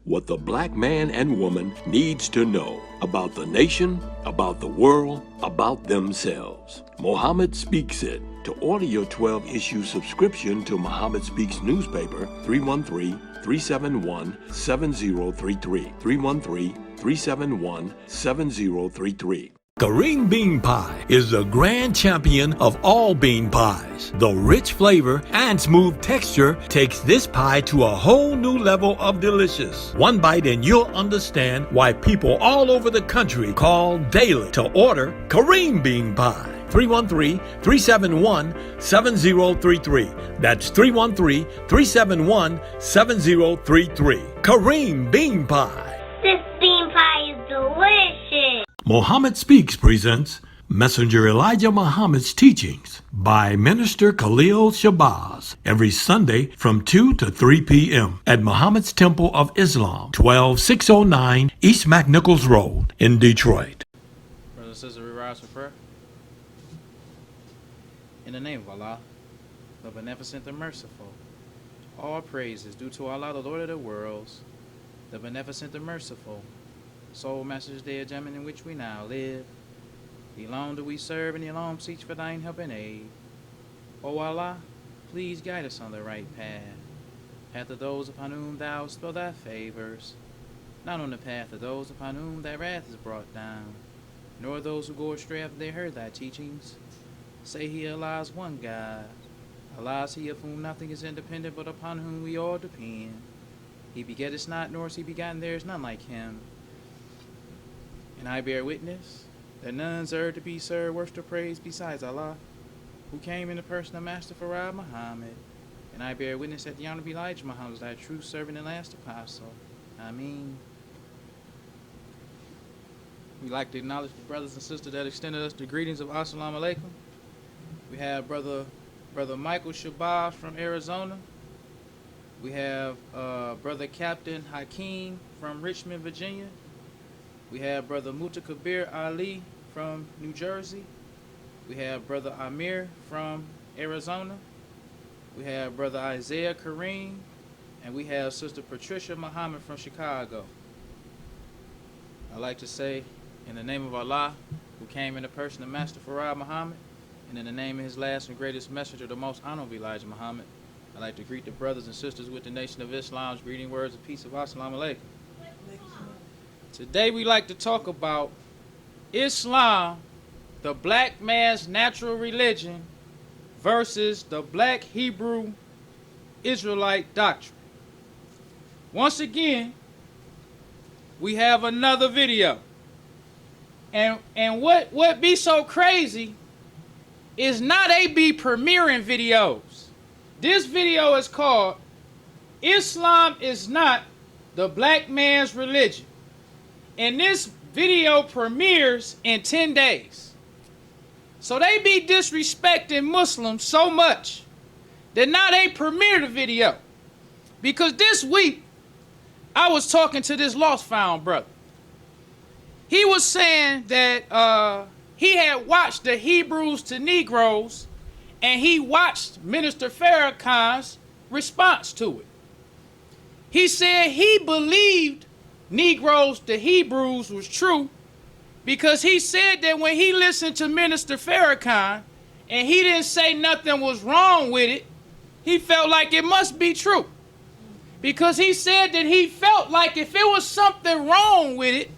what the black man and woman needs to know about the nation, about the world, about themselves. Muhammad Speaks It. To order your 12-issue subscription to Muhammad Speaks newspaper, 313-371-7033. 313-371-7033. Kareem Bean Pie is the grand champion of all bean pies. The rich flavor and smooth texture takes this pie to a whole new level of delicious. One bite and you'll understand why people all over the country call daily to order Kareem Bean Pie. 313-371-7033. That's 313-371-7033. Kareem Bean Pie. This bean pie is delicious. Muhammad Speaks presents Messenger Elijah Muhammad's Teachings by Minister Khalil Shabazz every Sunday from 2 to 3 p.m. at Muhammad's Temple of Islam, 12609 East McNichols Road in Detroit. Brothers and sisters, we rise for prayer. In the name of Allah, the Beneficent, the Merciful, all praise is due to Allah, the Lord of the worlds, the Beneficent, the Merciful, sole Master's Day of Judgment in which we now live. The alone do we serve, and the alone seek for thine help and aid. O Allah, please guide us on the right path, path of those upon whom thou bestow thy favors, not on the path of those upon whom thy wrath is brought down, nor those who go astray after they heard thy teachings. Say he, Allah is one God. Allah is he of whom nothing is independent, but upon whom we all depend. He begetteth not, nor is he begotten, there is none like him. And I bear witness that none deserve to be served, worship, or praise besides Allah, who came in the person of Master Farad Muhammad. And I bear witness that the Honorable Elijah Muhammad is thy true servant and last apostle. Ameen. We'd like to acknowledge the brothers and sisters that extended us the greetings of Assalamu Alaikum. We have Brother Michael Shabazz from Arizona. We have Brother Captain Hakeem from Richmond, Virginia. We have Brother Mutakabir Ali from New Jersey. We have Brother Amir from Arizona. We have Brother Isaiah Kareem. And we have Sister Patricia Muhammad from Chicago. I'd like to say, in the name of Allah, who came in the person of Master Farad Muhammad, and in the name of his last and greatest messenger, the most honorable Elijah Muhammad, I'd like to greet the brothers and sisters with the Nation of Islam's greeting words of peace of Assalamu Alaikum. Today we like to talk about Islam, the black man's natural religion, versus the black Hebrew Israelite doctrine. Once again, we have another video. And what be so crazy is not they be premiering videos. This video is called Islam is Not the Black Man's Religion. And this video premieres in 10 days. So they be disrespecting Muslims so much that now they premiere the video. Because this week, I was talking to this lost found brother. He was saying that he had watched the Hebrews to Negroes, and he watched Minister Farrakhan's response to it. He said he believed Negroes to Hebrews was true because he said that when he listened to Minister Farrakhan and he didn't say nothing was wrong with it, he felt like it must be true. Because he said that he felt like if it was something wrong with it,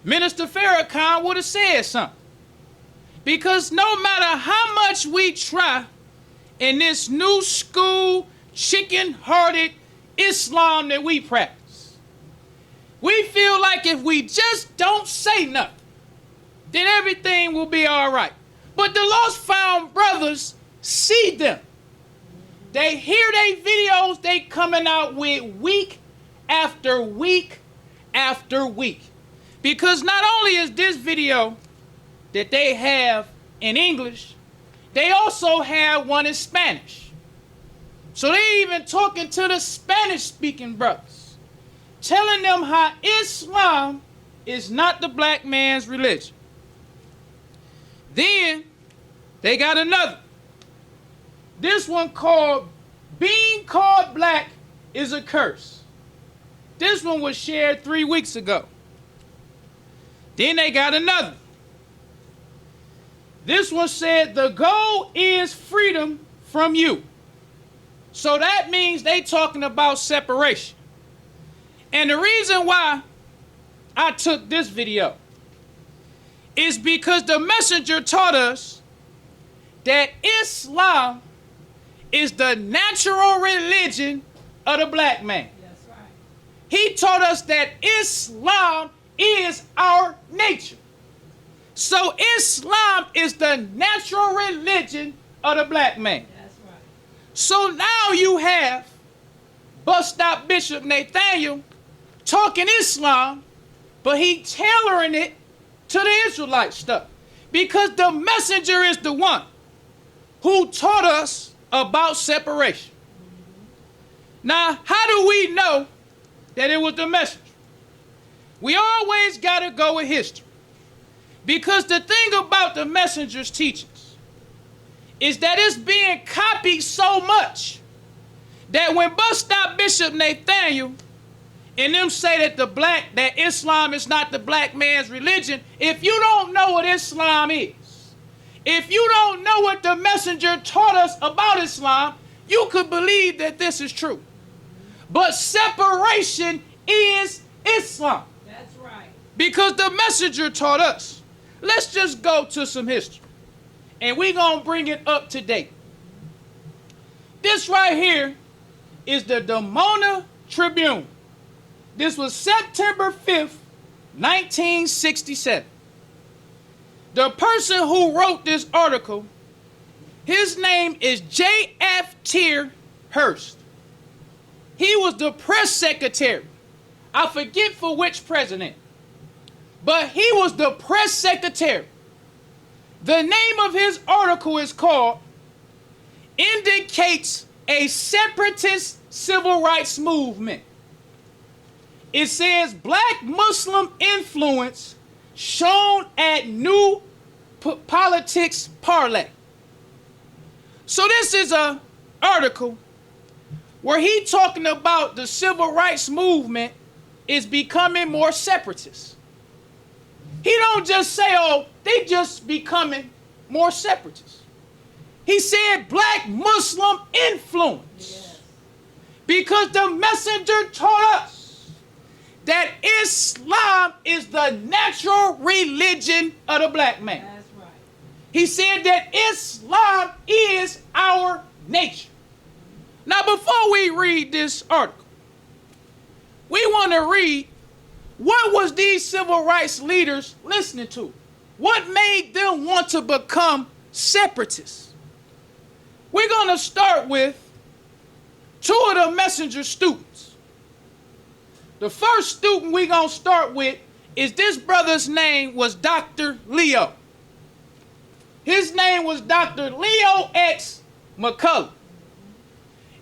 Minister Farrakhan would have said something. Because no matter how much we try in this new school, chicken-hearted Islam that we practice, we feel like if we just don't say nothing, then everything will be all right. But the lost found brothers see them. They hear their videos they coming out with week after week after week. Because not only is this video that they have in English, they also have one in Spanish. So they even talking to the Spanish-speaking brothers, telling them how Islam is not the black man's religion. Then they got another. This one called Being Called Black is a Curse. This one was shared 3 weeks ago. Then they got another. This one said the goal is freedom from you. So that means they talking about separation. And the reason why I took this video is because the messenger taught us that Islam is the natural religion of the black man. That's right. He taught us that Islam is our nature. So Islam is the natural religion of the black man. That's right. So now you have Bus Stop Bishop Nathaniel talking Islam, but he tailoring it to the Israelite stuff. Because the messenger is the one who taught us about separation. Now, how do we know that it was the messenger? We always got to go with history. Because the thing about the messenger's teachings is that it's being copied so much that when Bus Stop Bishop Nathaniel and them say that Islam is not the black man's religion, if you don't know what Islam is, if you don't know what the messenger taught us about Islam, you could believe that this is true. But separation is Islam. That's right. Because the messenger taught us. Let's just go to some history. And we're going to bring it up to date. This right here is the Dimona Tribune. This was September 5th, 1967. The person who wrote this article, his name is J.F. Tier Hurst. He was the press secretary. I forget for which president, but he was the press secretary. The name of his article is called Indicates a Separatist Civil Rights Movement. It says black Muslim influence shown at New Politics Parlay. So this is an article where he talking about the civil rights movement is becoming more separatist. He don't just say, oh, they just becoming more separatist. He said black Muslim influence. Yes. Because the messenger taught us that Islam is the natural religion of the black man. That's right. He said that Islam is our nature. Now, before we read this article, we want to read what was these civil rights leaders listening to? What made them want to become separatists? We're going to start with two of the messenger students. The first student we're going to start with is this brother's name was Dr. Leo. His name was Dr. Leo X. McCullough.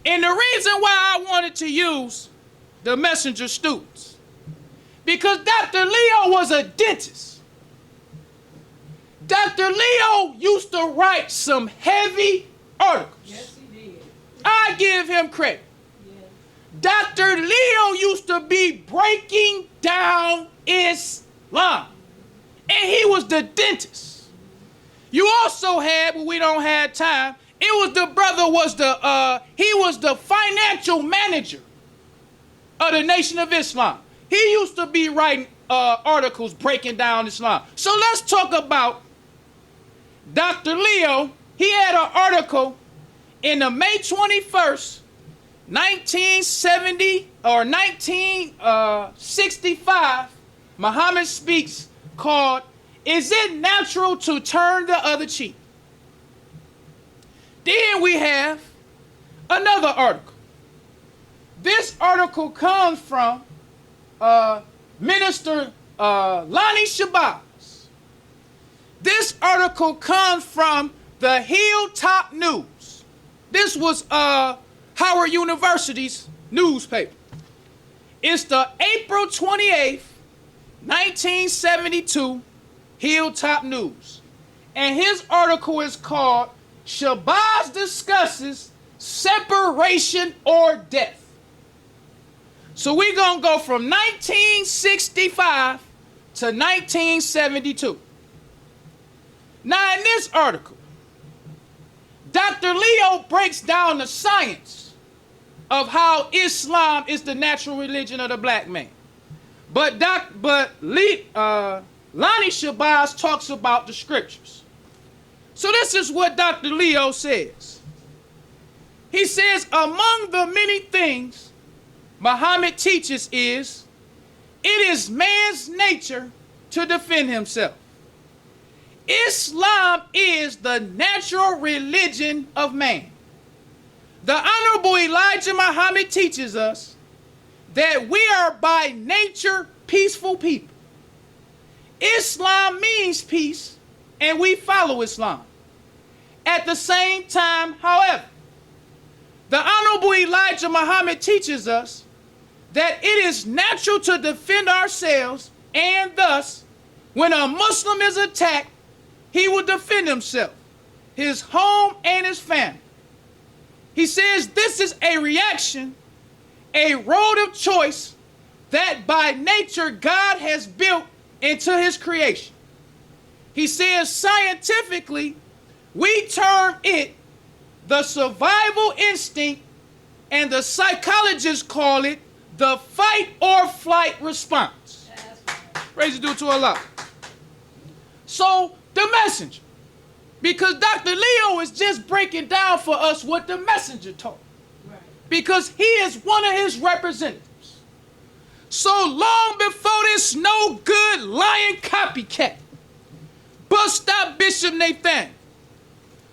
And the reason why I wanted to use the messenger students, because Dr. Leo was a dentist. Dr. Leo used to write some heavy articles. Yes, he did. I give him credit. Yes. Dr. Leo used to be breaking down Islam. And he was the dentist. You also had, but we don't have time, it was the brother he was the financial manager of the Nation of Islam. He used to be writing articles breaking down Islam. So let's talk about Dr. Leo. He had an article in the May 21st, 1970 or 1965, Muhammad Speaks, called, Is It Natural to Turn the Other Cheek? Then we have another article. This article comes from Minister Lonnie Shabazz. This article comes from the Hilltop News. This was Howard University's newspaper. It's the April 28th, 1972 Hilltop News. And his article is called Shabazz Discusses Separation or Death. So we're going to go from 1965 to 1972. Now, in this article, Dr. Leo breaks down the science of how Islam is the natural religion of the black man. But Lonnie Shabazz talks about the scriptures. So this is what Dr. Leo says. He says, among the many things Muhammad teaches it is man's nature to defend himself. Islam is the natural religion of man. The Honorable Elijah Muhammad teaches us that we are by nature peaceful people. Islam means peace, and we follow Islam. At the same time, however, the Honorable Elijah Muhammad teaches us that it is natural to defend ourselves, and thus, when a Muslim is attacked, he will defend himself, his home, and his family. He says this is a reaction, a road of choice that by nature God has built into his creation. He says scientifically, we term it the survival instinct, and the psychologists call it the fight or flight response. Praise due to Allah. So the messenger, because Dr. Leo is just breaking down for us what the messenger taught, because he is one of his representatives. So long before this no good lying copycat bust out Bishop Nathan,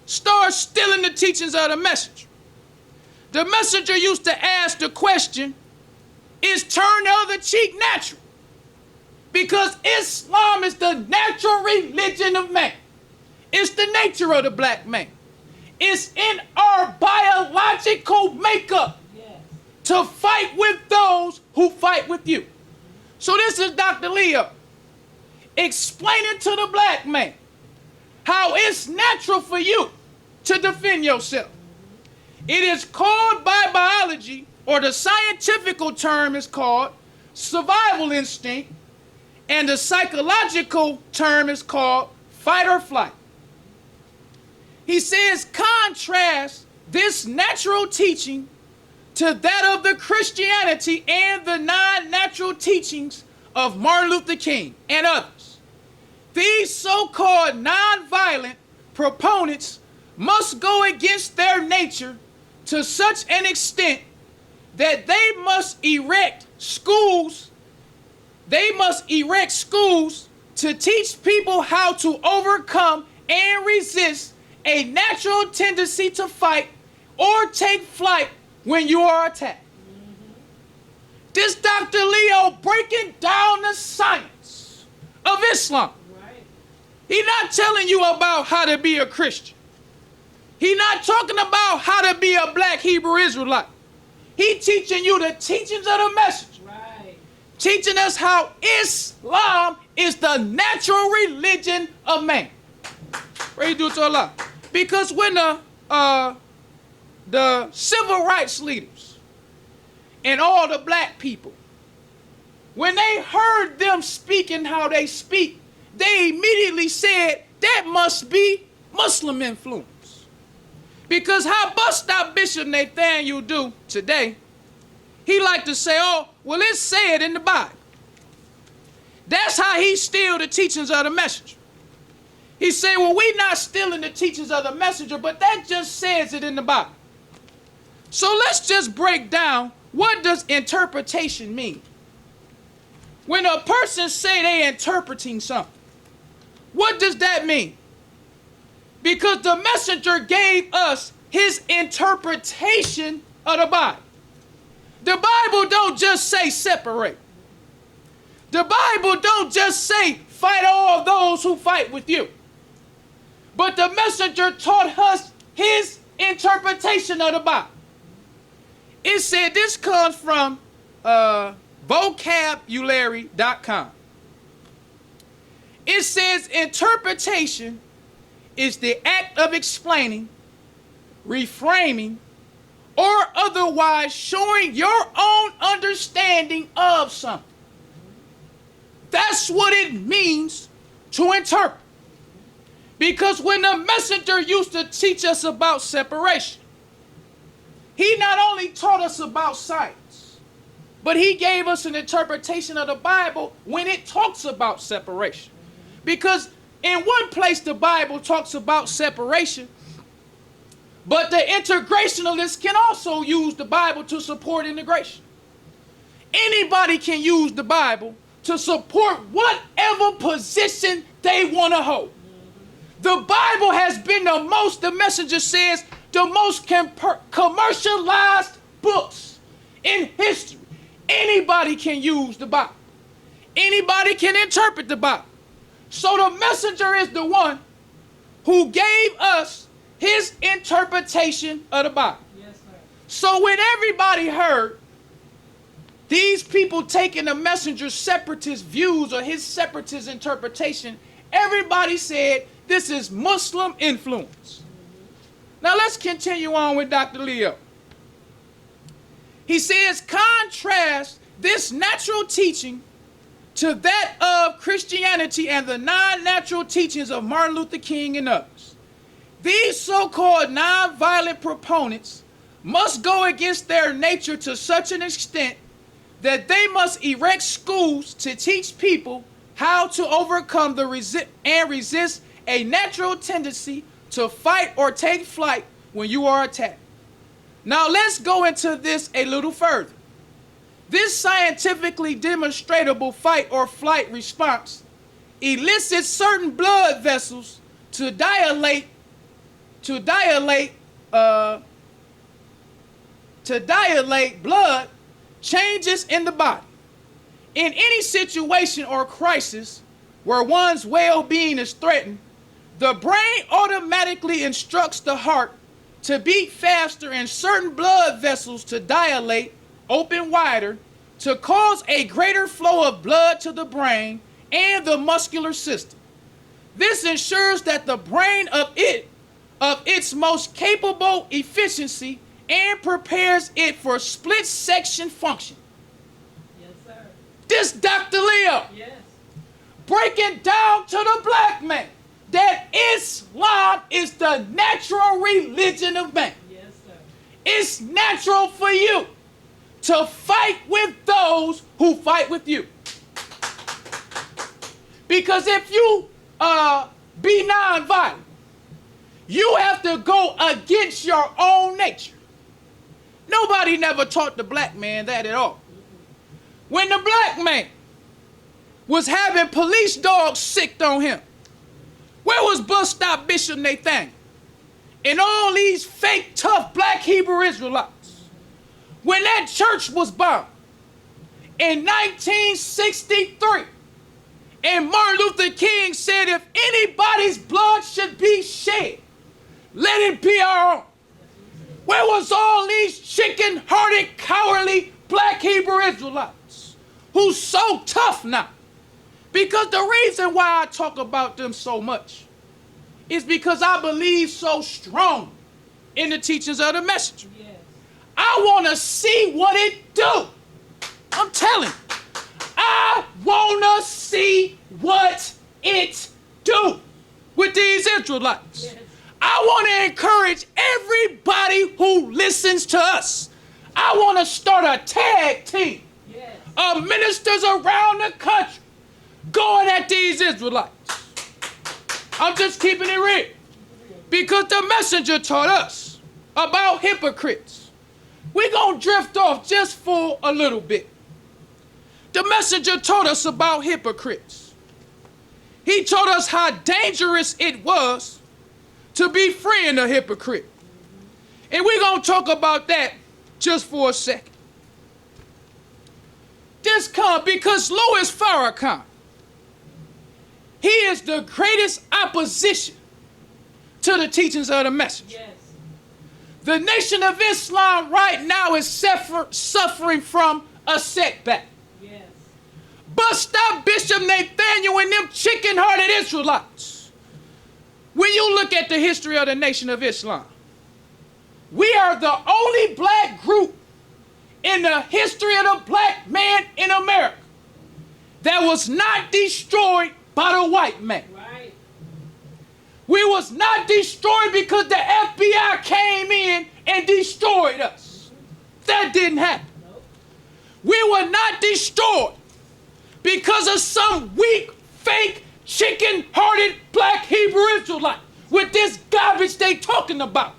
start stealing the teachings of the messenger. The messenger used to ask the question, is turn the other cheek natural? Because Islam is the natural religion of man. It's the nature of the black man. It's in our biological makeup to fight with those who fight with you. So this is Dr. Leo explaining to the black man how it's natural for you to defend yourself. It is called by biology, or the scientific term is called survival instinct, and the psychological term is called fight or flight. He says, contrast this natural teaching to that of the Christianity and the non-natural teachings of Martin Luther King and others. These so-called non-violent proponents must go against their nature to such an extent that they must erect schools to teach people how to overcome and resist a natural tendency to fight or take flight when you are attacked. This Dr. Leo breaking down the science of Islam. He's not telling you about how to be a Christian. He's not talking about how to be a black Hebrew Israelite. He's teaching you the teachings of the message. Teaching us how Islam is the natural religion of man. Praise be to Allah. Because when the civil rights leaders and all the black people, when they heard them speaking how they speak, they immediately said that must be Muslim influence. Because how bust out Bishop Nathaniel do today, he like to say, oh, well, let's say it in the Bible. That's how he steal the teachings of the messenger. He say, well, we not stealing the teachings of the messenger, but that just says it in the Bible. So let's just break down, what does interpretation mean? When a person say they interpreting something, what does that mean? Because the messenger gave us his interpretation of the Bible. The Bible don't just say separate. The Bible don't just say fight all those who fight with you. But the messenger taught us his interpretation of the Bible. It said, this comes from vocabulary.com. It says interpretation is the act of explaining, reframing, or otherwise showing your own understanding of something. That's what it means to interpret. Because when the messenger used to teach us about separation, he not only taught us about science, but he gave us an interpretation of the Bible when it talks about separation. Because in one place the Bible talks about separation, but the integrationalists can also use the Bible to support integration. Anybody can use the Bible to support whatever position they want to hold. The Bible has been the messenger says, the most commercialized books in history. Anybody can use the Bible. Anybody can interpret the Bible. So the messenger is the one who gave us his interpretation of the Bible. Yes, sir. So when everybody heard these people taking the messenger's separatist views or his separatist interpretation, everybody said this is Muslim influence. Now let's continue on with Dr. Leo. He says, contrast this natural teaching to that of Christianity and the non-natural teachings of Martin Luther King and others. These so-called non-violent proponents must go against their nature to such an extent that they must erect schools to teach people how to overcome the resist a natural tendency to fight or take flight when you are attacked. Now let's go into this a little further. This scientifically demonstrable fight or flight response elicits certain blood vessels to dilate blood changes in the body. In any situation or crisis where one's well-being is threatened, the brain automatically instructs the heart to beat faster and certain blood vessels to dilate, open wider, to cause a greater flow of blood to the brain and the muscular system. This ensures that the brain of its most capable efficiency and prepares it for split section function. Yes, sir. This Dr. Leo, Yes. breaking down to the black man that Islam is the natural religion of man. Yes, sir. It's natural for you to fight with those who fight with you. Because if you be nonviolent, you have to go against your own nature. Nobody never taught the black man that at all. When the black man was having police dogs sicked on him, where was bus stop Bishop Nathaniel and all these fake tough black Hebrew Israelites? When that church was bombed in 1963, and Martin Luther King said, if anybody's blood should be shed, let it be our own. Where was all these chicken-hearted, cowardly black Hebrew Israelites who's so tough now? Because the reason why I talk about them so much is because I believe so strong in the teachings of the messenger. Yes. I want to see what it do. I'm telling you. I want to see what it do with these Israelites. Yes. I want to encourage everybody who listens to us. I want to start a tag team Yes. of ministers around the country going at these Israelites. I'm just keeping it real. Because the messenger taught us about hypocrites. We're going to drift off just for a little bit. The messenger taught us about hypocrites. He told us how dangerous it was to be friend a hypocrite. And we're going to talk about that just for a second. This comes because Louis Farrakhan, he is the greatest opposition to the teachings of the message. Yes. The Nation of Islam right now is suffering from a setback. Yes. But stop Bishop Nathaniel and them chicken-hearted Israelites. When you look at the history of the Nation of Islam, We are the only black group in the history of the black man in America that was not destroyed by the white man. Right. We was not destroyed because the FBI came in and destroyed us. That didn't happen. Nope. We were not destroyed because of some weak, fake, chicken-hearted black Hebrew Israelite with this garbage they talking about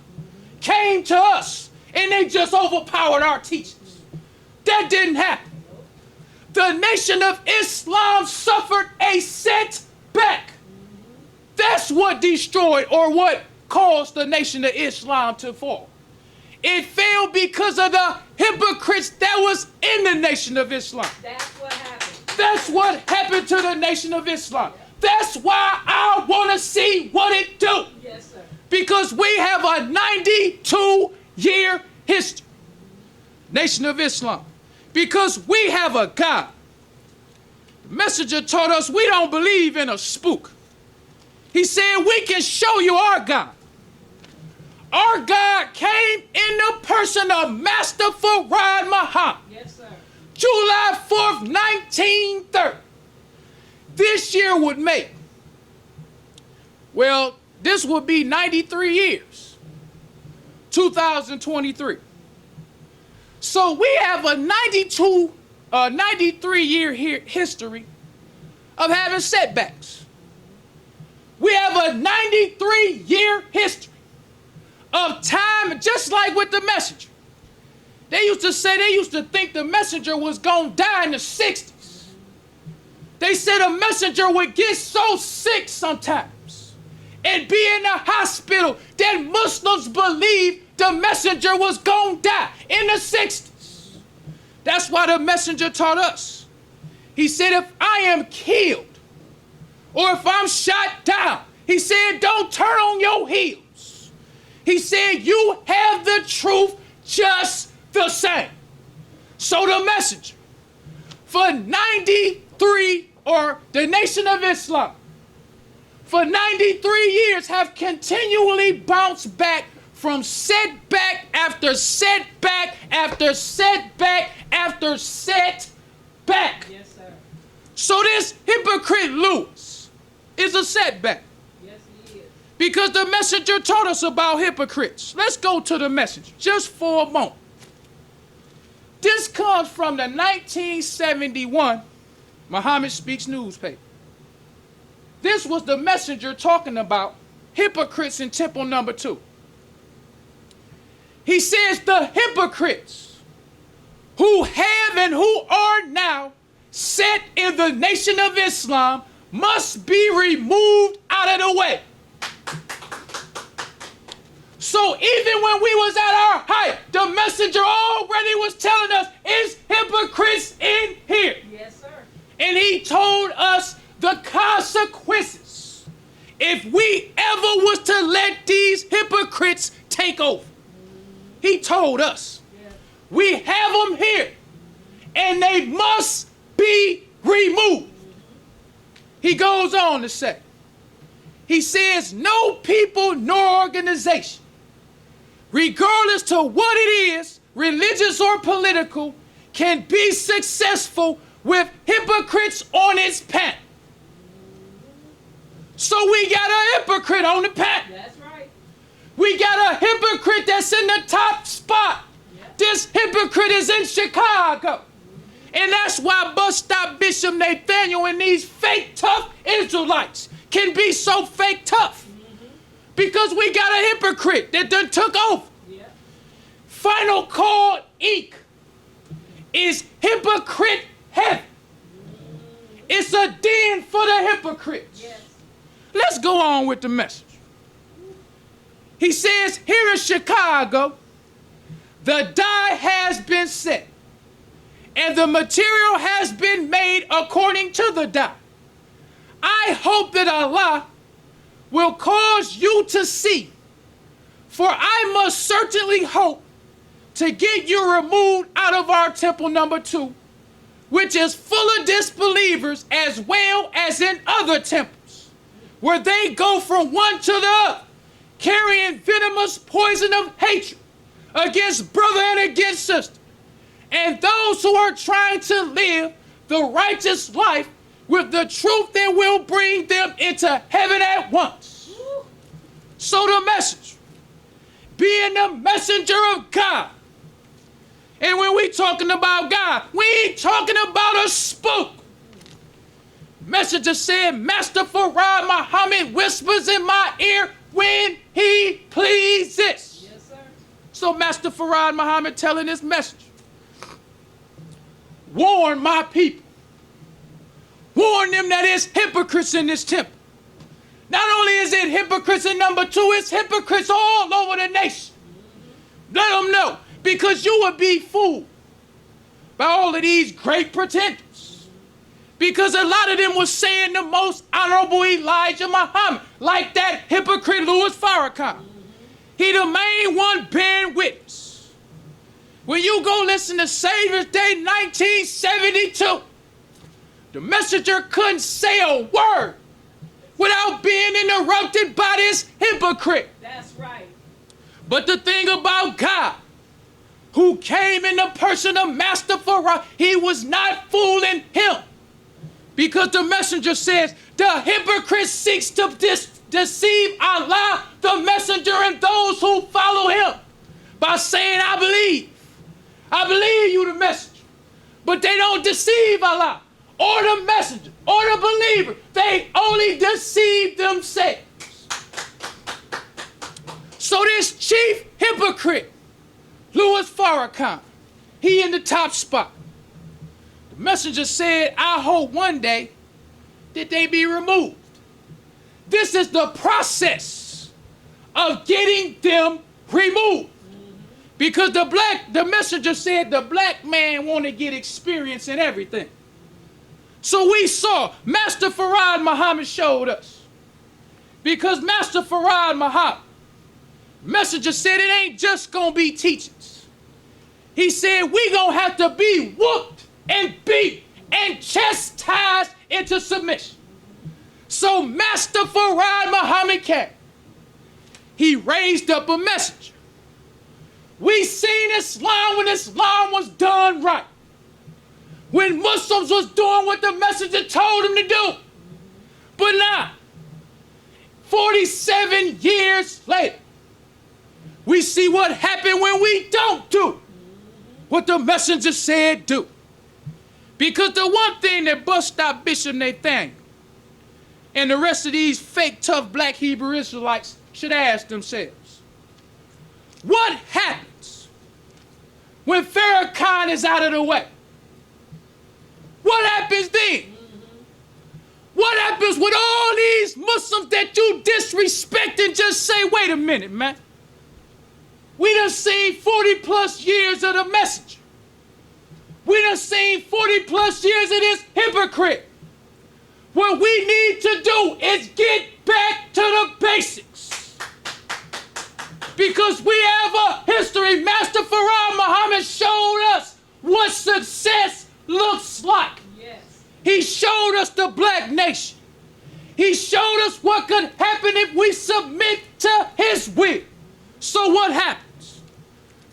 came to us and they just overpowered our teachings. That didn't happen. The Nation of Islam suffered a setback. That's what destroyed or what caused the Nation of Islam to fall. It fell because of the hypocrites that was in the Nation of Islam. That's what happened. That's what happened to the Nation of Islam. That's why I want to see what it do. Yes, sir. Because we have a 92-year history. Nation of Islam. Because we have a God. The messenger taught us we don't believe in a spook. He said we can show you our God. Our God came in the person of Master Farad Muhammad. Yes, sir. July 4th, 1930. This year would make, well, this would be 93 years. 2023. So we have a 93-year history of having setbacks. We have a 93-year history of time, just like with the messenger. They used to think the messenger was going to die in the 60s. They said a messenger would get so sick sometimes and be in the hospital that Muslims believed the messenger was going to die in the 60s. That's why the messenger taught us. He said, if I am killed or if I'm shot down, he said, don't turn on your heels. He said, you have the truth just the same. So the messenger, for 93, or the Nation of Islam, for 93 years have continually bounced back from setback after setback after setback after setback. Yes, sir. So this hypocrite Lewis is a setback. Yes, he is. Because the messenger taught us about hypocrites. Let's go to the messenger just for a moment. This comes from the 1971 Muhammad Speaks newspaper. This was the messenger talking about hypocrites in temple number 2. He says the hypocrites who have and who are now set in the Nation of Islam must be removed out of the way. So even when we was at our height, the messenger already was telling us, it's hypocrites in here. Yes, sir. And he told us the consequences if we ever was to let these hypocrites take over. He told us, we have them here, and they must be removed. He goes on to say, he says, no people nor organization, regardless to what it is, religious or political, can be successful with hypocrites on its path. So we got a hypocrite on the path. That's right. We got a hypocrite that's in the top spot. Yep. This hypocrite is in Chicago. And that's why Bus Stop Bishop Nathaniel and these fake tough Israelites can be so fake tough. Because we got a hypocrite that done took over. Yep. Final Call Inc. is hypocrite heaven. It's a den for the hypocrites. Yes. Let's go on with the message. He says, here in Chicago, the die has been set, and the material has been made according to the die. I hope that Allah will cause you to see, for I must certainly hope to get you removed out of our temple number 2, which is full of disbelievers as well as in other temples, where they go from one to the other, carrying venomous poison of hatred against brother and against sister, and those who are trying to live the righteous life with the truth that will bring them into heaven at once. So the message, being the messenger of God. And when we talking about God, we ain't talking about a spook. Messenger said, Master Farad Muhammad whispers in my ear when he pleases. Yes, sir. So Master Farad Muhammad telling this message, warn my people. Warn them that it's hypocrites in this temple. Not only is it hypocrites in number 2, it's hypocrites all over the nation. Let them know, because you would be fooled by all of these great pretenders. Because a lot of them was saying the most honorable Elijah Muhammad, like that hypocrite Louis Farrakhan. He the main one bearing witness. When you go listen to Savior's Day 1972, the messenger couldn't say a word without being interrupted by this hypocrite. That's right. But the thing about God, who came in the person of Master Farad, he was not fooling him. Because the messenger says, the hypocrite seeks to deceive Allah, the messenger, and those who follow him by saying, I believe you the messenger. But they don't deceive Allah or the messenger or the believer. They only deceive themselves. So this chief hypocrite, Louis Farrakhan, he in the top spot. The messenger said, I hope one day that they be removed. This is the process of getting them removed. Because the messenger said the black man want to get experience in everything. So we saw Master Farad Muhammad showed us. Because Master Farad Muhammad, messenger said it ain't just gonna be teachings. He said we gonna have to be whooped and beat and chastised into submission. So Master Farad Muhammad came. He raised up a messenger. We seen Islam when Islam was done right. When Muslims was doing what the messenger told them to do. But now, 47 years later, we see what happened when we don't do what the messenger said do. Because the one thing that bust out Bishop Nathaniel and the rest of these fake tough black Hebrew Israelites should ask themselves, what happens when Farrakhan is out of the way? What happens then? What happens with all these Muslims that you disrespect and just say, wait a minute, man. We done seen 40 plus years of the messenger. We done seen 40 plus years of this hypocrite. What we need to do is get back to the basics. Because we have a history. Master Farad Muhammad showed us what success looks like. Yes. He showed us the black nation. He showed us what could happen if we submit to his will. So what happens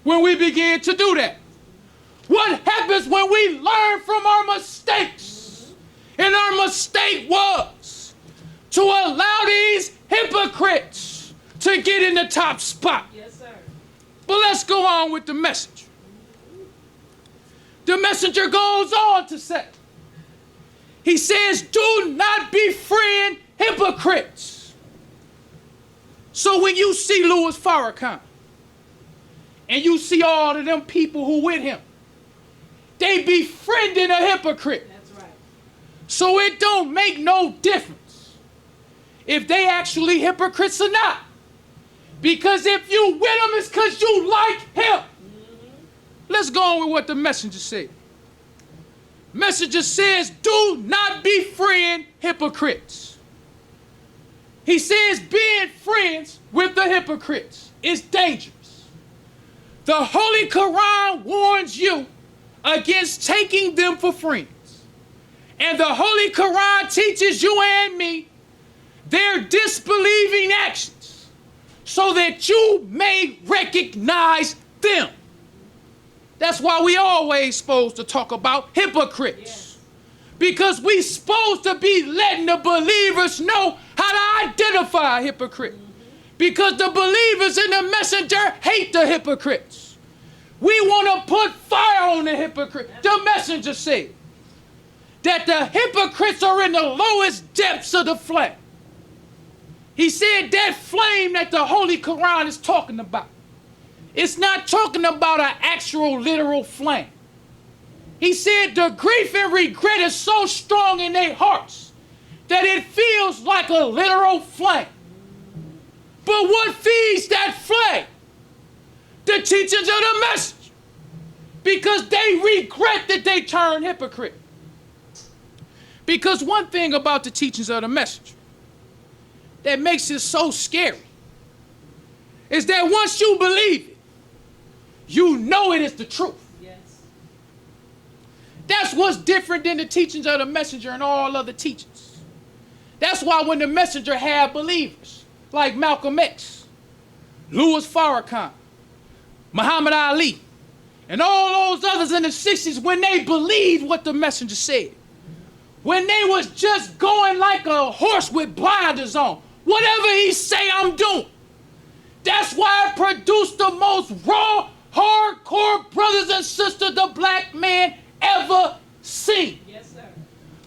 when we begin to do that? What happens when we learn from our mistakes? And our mistake was to allow these hypocrites to get in the top spot. Yes, sir. But let's go on with the message. The messenger goes on to say, he says, do not befriend hypocrites. So when you see Louis Farrakhan and you see all of them people who with him, they befriending a hypocrite. That's right. So it don't make no difference if they actually hypocrites or not. Because if you with him, it's because you like him. Let's go on with what the messenger said. Messenger says, do not befriend hypocrites. He says being friends with the hypocrites is dangerous. The Holy Quran warns you against taking them for friends. And the Holy Quran teaches you and me their disbelieving actions so that you may recognize them. That's why we always supposed to talk about hypocrites. Yes. Because we supposed to be letting the believers know how to identify a hypocrite. Because the believers in the messenger hate the hypocrites. We want to put fire on the hypocrite. The messenger said that the hypocrites are in the lowest depths of the flame. He said that flame that the Holy Quran is talking about. It's not talking about an actual literal flame. He said the grief and regret is so strong in their hearts that it feels like a literal flame. But what feeds that flame? The teachings of the message. Because they regret that they turned hypocrite. Because one thing about the teachings of the message that makes it so scary is that once you believe it, you know it is the truth. Yes. That's what's different than the teachings of the messenger and all other teachings. That's why when the messenger had believers like Malcolm X, Louis Farrakhan, Muhammad Ali, and all those others in the 60s, when they believed what the messenger said, when they was just going like a horse with blinders on, whatever he say, I'm doing. That's why it produced the most raw, hardcore brothers and sisters the black man ever seen. Yes, sir.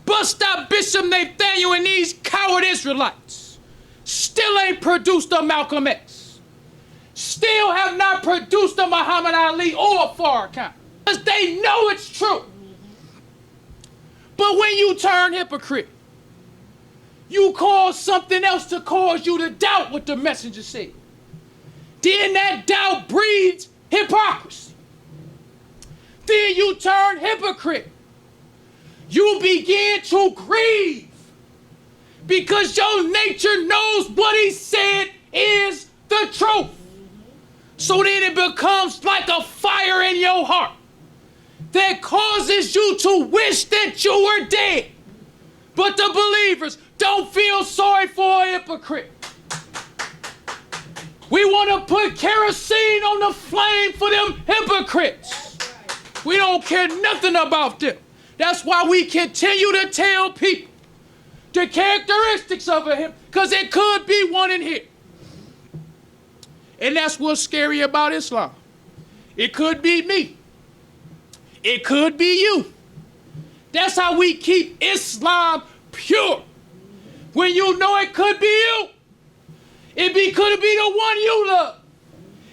Bust out Bishop Nathaniel and these coward Israelites still ain't produced a Malcolm X. Still have not produced a Muhammad Ali or a Farrakhan. Because they know it's true. But when you turn hypocrite, you cause something else to cause you to doubt what the messenger said. Then that doubt breeds hypocrisy. Then you turn hypocrite. You begin to grieve because your nature knows what he said is the truth. So then it becomes like a fire in your heart that causes you to wish that you were dead. But the believers don't feel sorry for a hypocrite. We want to put kerosene on the flame for them hypocrites. We don't care nothing about them. That's why we continue to tell people the characteristics of a hypocrite, because it could be one in here. And that's what's scary about Islam. It could be me. It could be you. That's how we keep Islam pure. When you know it could be you. It could be the one you love.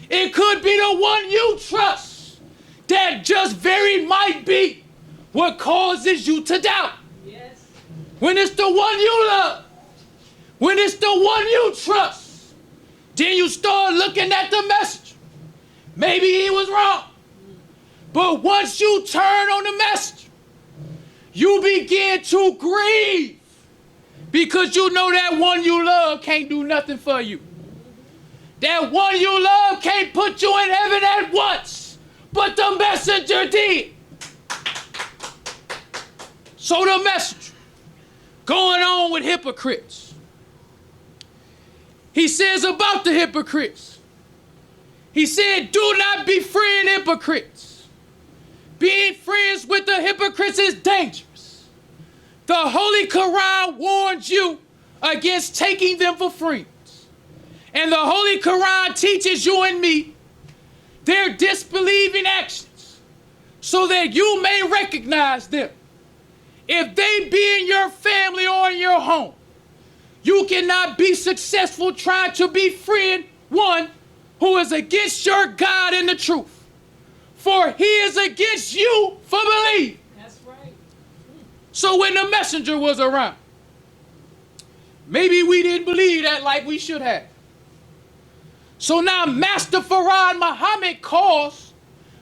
It could be the one you trust. That just very might be what causes you to doubt. Yes. When it's the one you love, when it's the one you trust, then you start looking at the message. Maybe he was wrong. But once you turn on the message, you begin to grieve because you know that one you love can't do nothing for you. That one you love can't put you in heaven at once, but the messenger did. So the messenger, going on with hypocrites. He says about the hypocrites, he said, do not befriend hypocrites. Being friends with the hypocrites is dangerous. The Holy Quran warns you against taking them for friends. And the Holy Quran teaches you and me their disbelieving actions so that you may recognize them. If they be in your family or in your home, you cannot be successful trying to befriend one who is against your God and the truth. For he is against you for believing. That's right. So when the messenger was around, maybe we didn't believe that like we should have. So now Master Farad Muhammad caused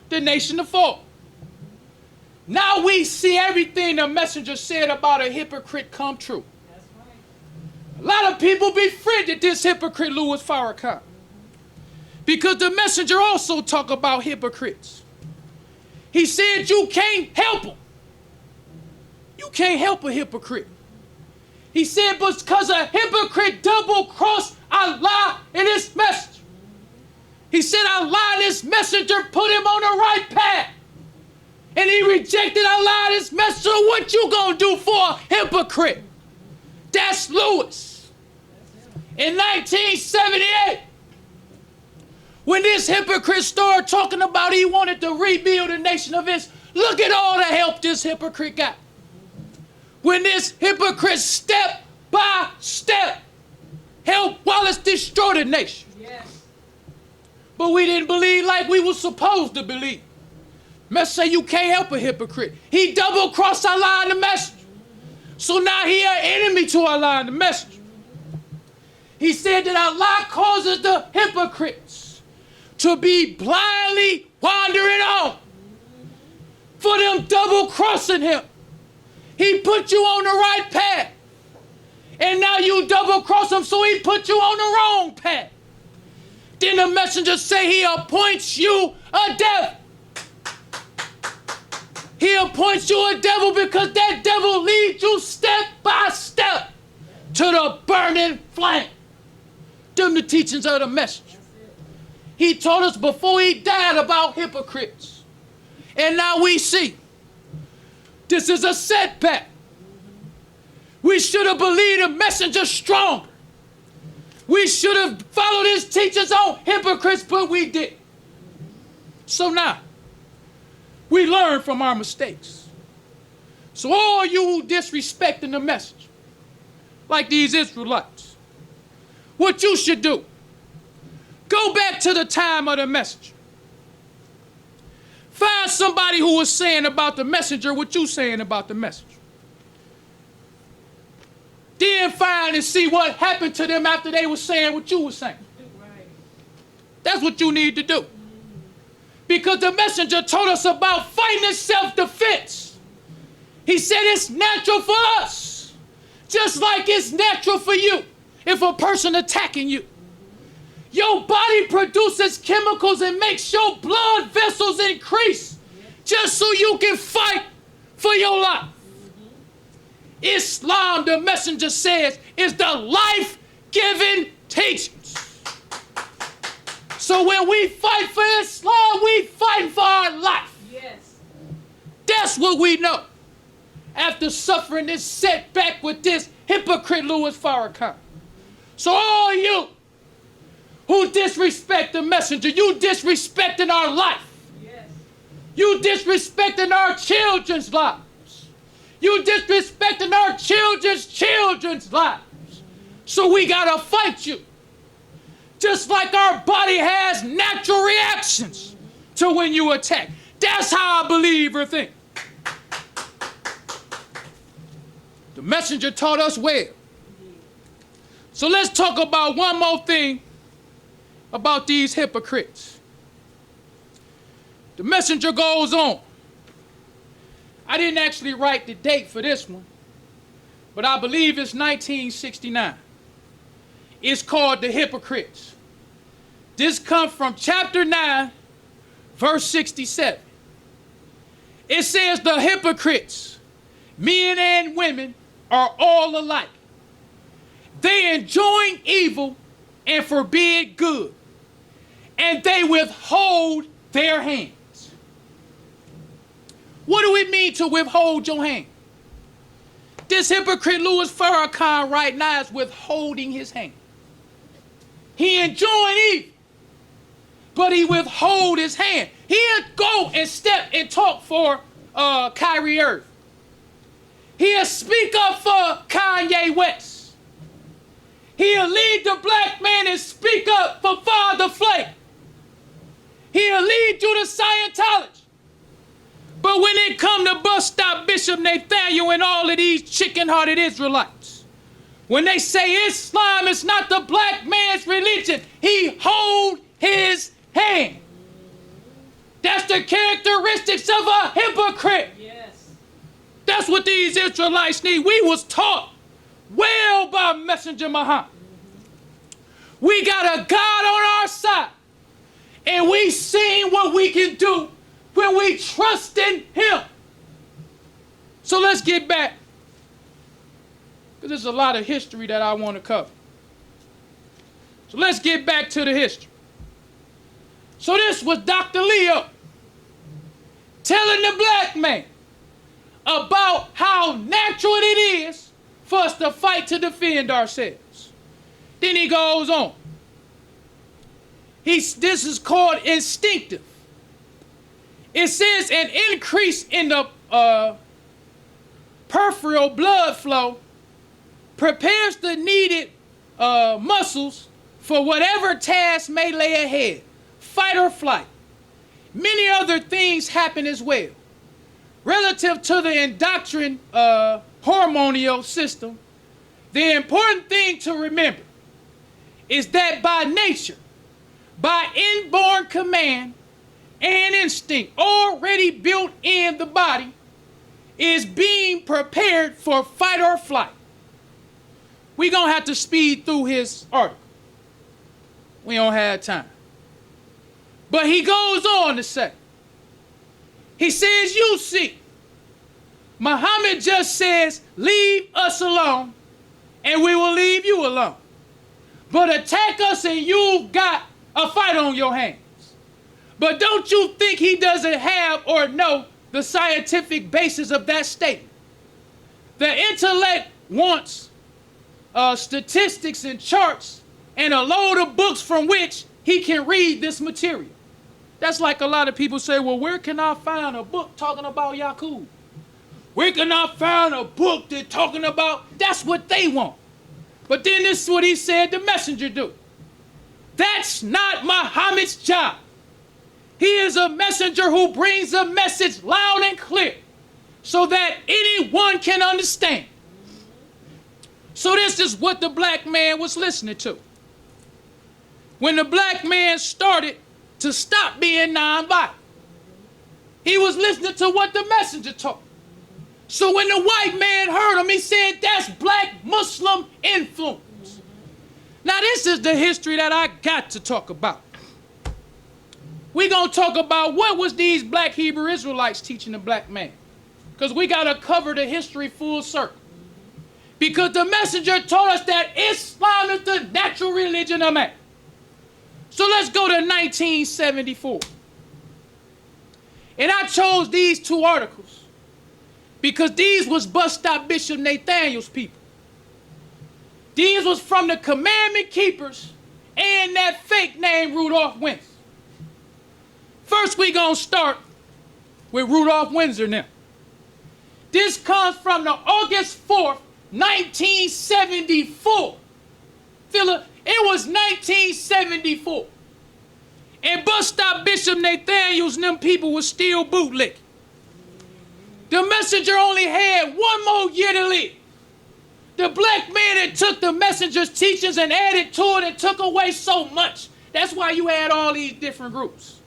the nation to fall. Now we see everything the messenger said about a hypocrite come true. That's right. A lot of people befriended this hypocrite Louis Farrakhan. Because the messenger also talked about hypocrites. He said you can't help them. You can't help a hypocrite. He said because a hypocrite double-crossed Allah and his message. He said, Allah and his messenger put him on the right path. And he rejected Allah and his messenger. What you gonna do for a hypocrite? That's Lewis. In 1978, when this hypocrite started talking about he wanted to rebuild the nation of Israel, look at all the help this hypocrite got. When this hypocrite step by step helped Wallace destroy the nation. Yes. But we didn't believe like we were supposed to believe. Messenger say you can't help a hypocrite. He double-crossed Allah and the messenger. So now he an enemy to Allah and the messenger. He said that Allah causes the hypocrites to be blindly wandering on for them double-crossing him. He put you on the right path. And now you double-cross him, so he put you on the wrong path. Then the messenger say he appoints you a devil. He appoints you a devil because that devil leads you step by step to the burning flame. Them the teachings of the messenger. He told us before he died about hypocrites. And now we see this is a setback. We should have believed the messenger stronger. We should have followed his teachings on hypocrites, but we didn't. So now, we learn from our mistakes. So all you who disrespecting the message, like these Israelites, what you should do, go back to the time of the messenger. Find somebody who was saying about the messenger what you saying about the messenger. Then find and see what happened to them after they were saying what you were saying. Right. That's what you need to do. Because the messenger told us about fighting in self-defense. He said it's natural for us, just like it's natural for you if a person attacking you. Your body produces chemicals and makes your blood vessels increase just so you can fight for your life. Islam, the messenger says, is the life-giving teachings. So when we fight for Islam, we fight for our life. Yes. That's what we know. After suffering this setback with this hypocrite Louis Farrakhan. So all you who disrespect the messenger, you disrespecting our life. Yes. You disrespecting our children's lives. You disrespecting our children's lives. So we gotta fight you. Just like our body has natural reactions to when you attack. That's how a believer thinks. The messenger taught us well. So let's talk about one more thing about these hypocrites. The messenger goes on. I didn't actually write the date for this one, but I believe it's 1969. It's called The Hypocrites. This comes from chapter 9, verse 67. It says the hypocrites, men and women, are all alike. They enjoin evil and forbid good, and they withhold their hands. What do it mean to withhold your hand? This hypocrite Louis Farrakhan right now is withholding his hand. He enjoined evil, but he withhold his hand. He'll go and step and talk for Kyrie Irving. He'll speak up for Kanye West. He'll lead the Blackman and speak up for Father Flake. He'll lead you to Scientology. But when it come to bust stop Bishop Nathaniel and all of these chicken-hearted Israelites, when they say Islam is not the black man's religion, he hold his hand. That's the characteristics of a hypocrite. Yes. That's what these Israelites need. We was taught well by Messenger Muhammad. We got a God on our side, and we seen what we can do when we trust in him. So let's get back, because there's a lot of history that I want to cover. So let's get back to the history. So this was Dr. Leo telling the black man about how natural it is for us to fight to defend ourselves. Then he goes on. This is called instinctive. It says an increase in the peripheral blood flow prepares the needed muscles for whatever task may lay ahead, fight or flight. Many other things happen as well. Relative to the endocrine hormonal system, the important thing to remember is that by nature, by inborn command and instinct already built in the body, is being prepared for fight or flight. We're going to have to speed through his article. We don't have time. But he goes on to say, he says, you see, Muhammad just says, leave us alone and we will leave you alone. But attack us and you've got a fight on your hands. But don't you think he doesn't have or know the scientific basis of that statement? The intellect wants statistics and charts and a load of books from which he can read this material. That's like a lot of people say, well, where can I find a book talking about Yaqub? Where can I find a book that's talking about? That's what they want. But then this is what he said the messenger do. That's not Muhammad's job. He is a messenger who brings a message loud and clear so that anyone can understand. So this is what the black man was listening to. When the black man started to stop being nonviolent, he was listening to what the messenger taught. So when the white man heard him, he said, that's black Muslim influence. Now this is the history that I got to talk about. We're going to talk about what was these black Hebrew Israelites teaching the black man. Because we got to cover the history full circle. Because the messenger told us that Islam is the natural religion of man. So let's go to 1974. And I chose these two articles because these was Bus Stop Bishop Nathaniel's people. These was from the Commandment Keepers and that fake name Rudolph Windsor. First we gonna start with Rudolph Windsor now. This comes from the August 4th, 1974. Philip, it was 1974. And Bus Stop Bishop Nathaniel's and them people was still bootlicking. The messenger only had one more year to live. The black man that took the messenger's teachings and added to it and took away so much. That's why you had all these different groups.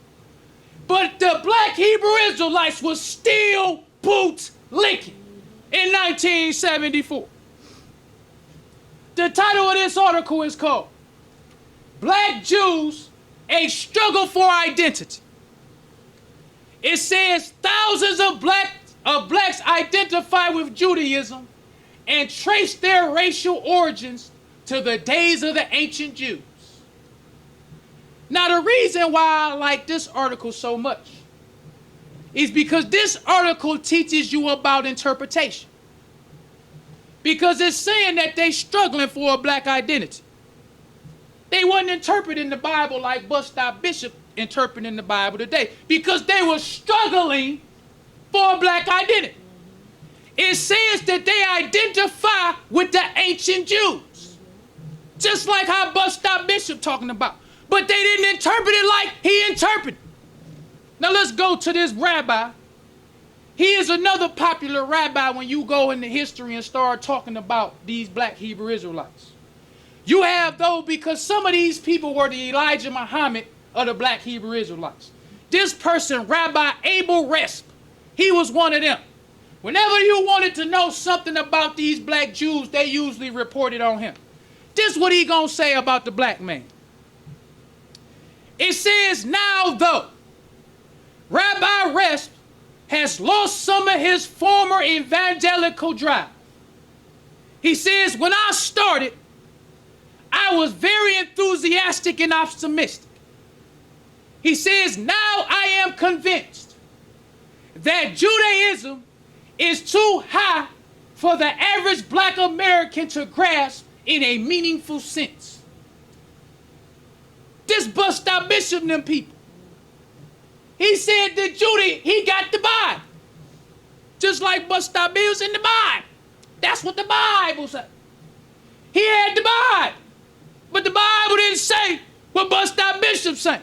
But the black Hebrew Israelites was still bootlicking in 1974. The title of this article is called Black Jews, A Struggle for Identity. It says thousands of blacks identify with Judaism and trace their racial origins to the days of the ancient Jews. Now the reason why I like this article so much is because this article teaches you about interpretation. Because it's saying that they struggling for a black identity. They wasn't interpreting the Bible like Bus Stop Bishop interpreting the Bible today. Because they were struggling for a black identity. It says that they identify with the ancient Jews. Just like how Bus Stop Bishop talking about. But they didn't interpret it like he interpreted. Now let's go to this rabbi. He is another popular rabbi when you go into history and start talking about these black Hebrew Israelites. You have though, because some of these people were the Elijah Muhammad of the black Hebrew Israelites. This person, Rabbi Abel Resp, he was one of them. Whenever you wanted to know something about these black Jews, they usually reported on him. This is what he gonna say about the black man. It says, now though, Rabbi Resp has lost some of his former evangelical drive. He says, when I started, I was very enthusiastic and optimistic. He says, now I am convinced that Judaism is too high for the average black American to grasp in a meaningful sense. This bust out Bishop and them people. He said that he got the Bible. Just like bust out Bill's in the Bible. That's what the Bible said. He had the Bible. But the Bible didn't say what bust out Bishop said.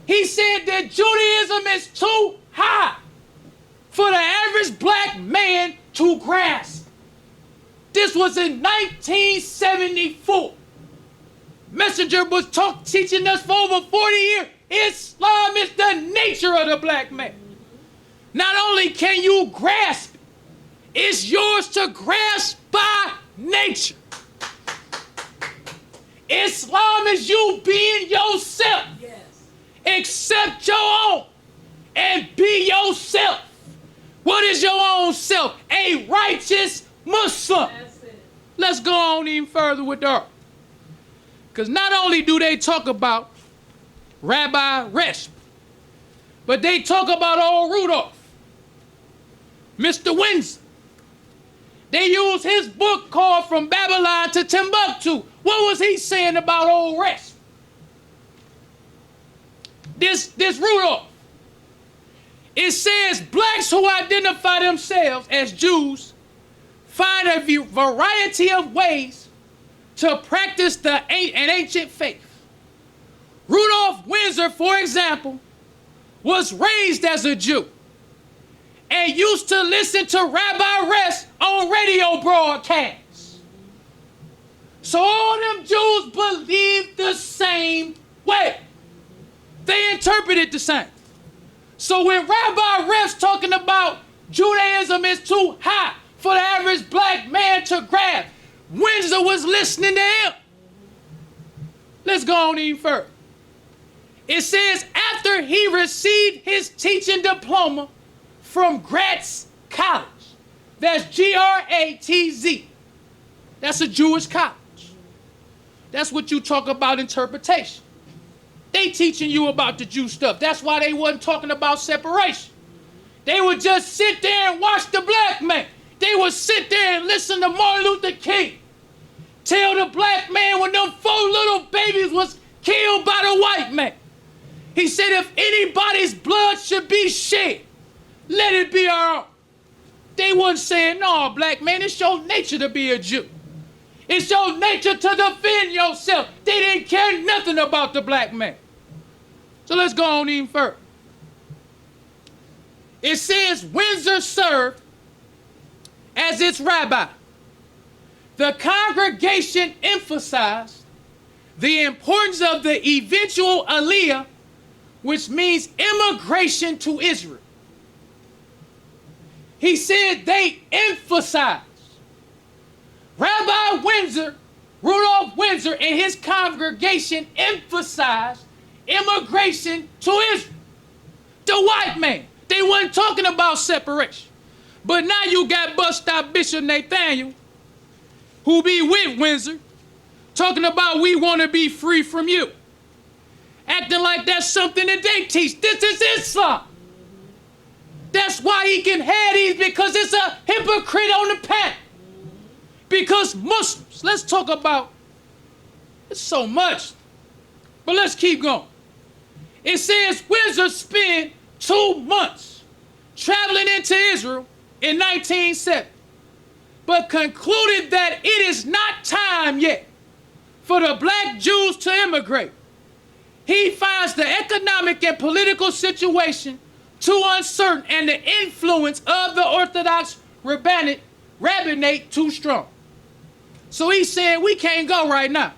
He said that Judaism is too high for the average black man to grasp. This was in 1974. Messenger was teaching us for over 40 years. Islam is the nature of the black man. Not only can you grasp it, it's yours to grasp by nature. Islam is you being yourself. Yes. Accept your own and be yourself. What is your own self? A righteous Muslim. That's it. Let's go on even further with her. Because not only do they talk about Rabbi Resh, but they talk about old Rudolph, Mr. Windsor. They use his book called From Babylon to Timbuktu. What was he saying about old Resh? This Rudolph. It says blacks who identify themselves as Jews find a variety of ways to practice an ancient faith. Rudolph Windsor, for example, was raised as a Jew and used to listen to Rabbi Resh on radio broadcasts. So all them Jews believed the same way. They interpreted the same. So when Rabbi Resh talking about Judaism is too high for the average black man to grab, Windsor was listening to him. Let's go on even further. It says after he received his teaching diploma from Gratz College, that's Gratz, that's a Jewish college. That's what you talk about interpretation. They teaching you about the Jew stuff. That's why they wasn't talking about separation. They would just sit there and watch the black man. They would sit there and listen to Martin Luther King tell the black man when them 4 little babies was killed by the white man. He said if anybody's blood should be shed, let it be our own. They wasn't saying, no, black man, it's your nature to be a Jew. It's your nature to defend yourself. They didn't care nothing about the black man. So let's go on even further. It says Windsor served as its rabbi. The congregation emphasized the importance of the eventual aliyah, which means immigration to Israel. He said they emphasized. Rabbi Windsor, Rudolph Windsor, and his congregation emphasized immigration to Israel. The white man. They weren't talking about separation. But now you got bust out Bishop Nathaniel, who be with Windsor, talking about we want to be free from you. Acting like that's something that they teach. This is Islam. That's why he can have these, because it's a hypocrite on the path. Because Muslims, let's talk about, it's so much, but let's keep going. It says Windsor spent 2 months traveling into Israel in 1970, but concluded that it is not time yet for the black Jews to immigrate. He finds the economic and political situation too uncertain and the influence of the Orthodox rabbinate too strong. So he's saying we can't go right now.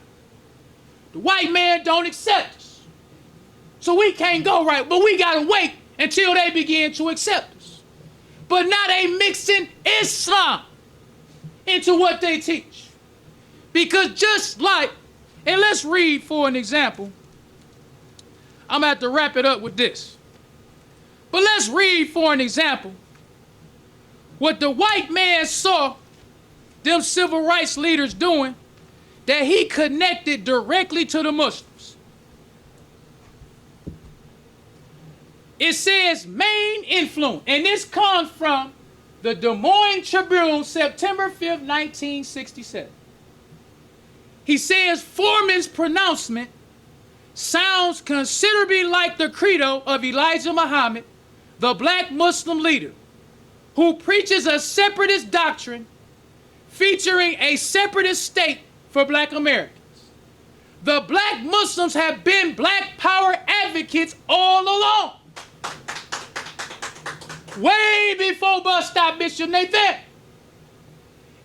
The white man don't accept us. So we can't go right, but we gotta wait until they begin to accept us. But now they mixing Islam into what they teach. Because just like, and let's read for an example. I'm gonna have to wrap it up with this. But let's read for an example what the white man saw them civil rights leaders doing that he connected directly to the Muslims. It says main influence, and this comes from the Des Moines Tribune, September 5th, 1967. He says Foreman's pronouncement sounds considerably like the credo of Elijah Muhammad, the black Muslim leader, who preaches a separatist doctrine featuring a separatist state for black Americans. The black Muslims have been black power advocates all along. Way before bus stop Bishop Nathan.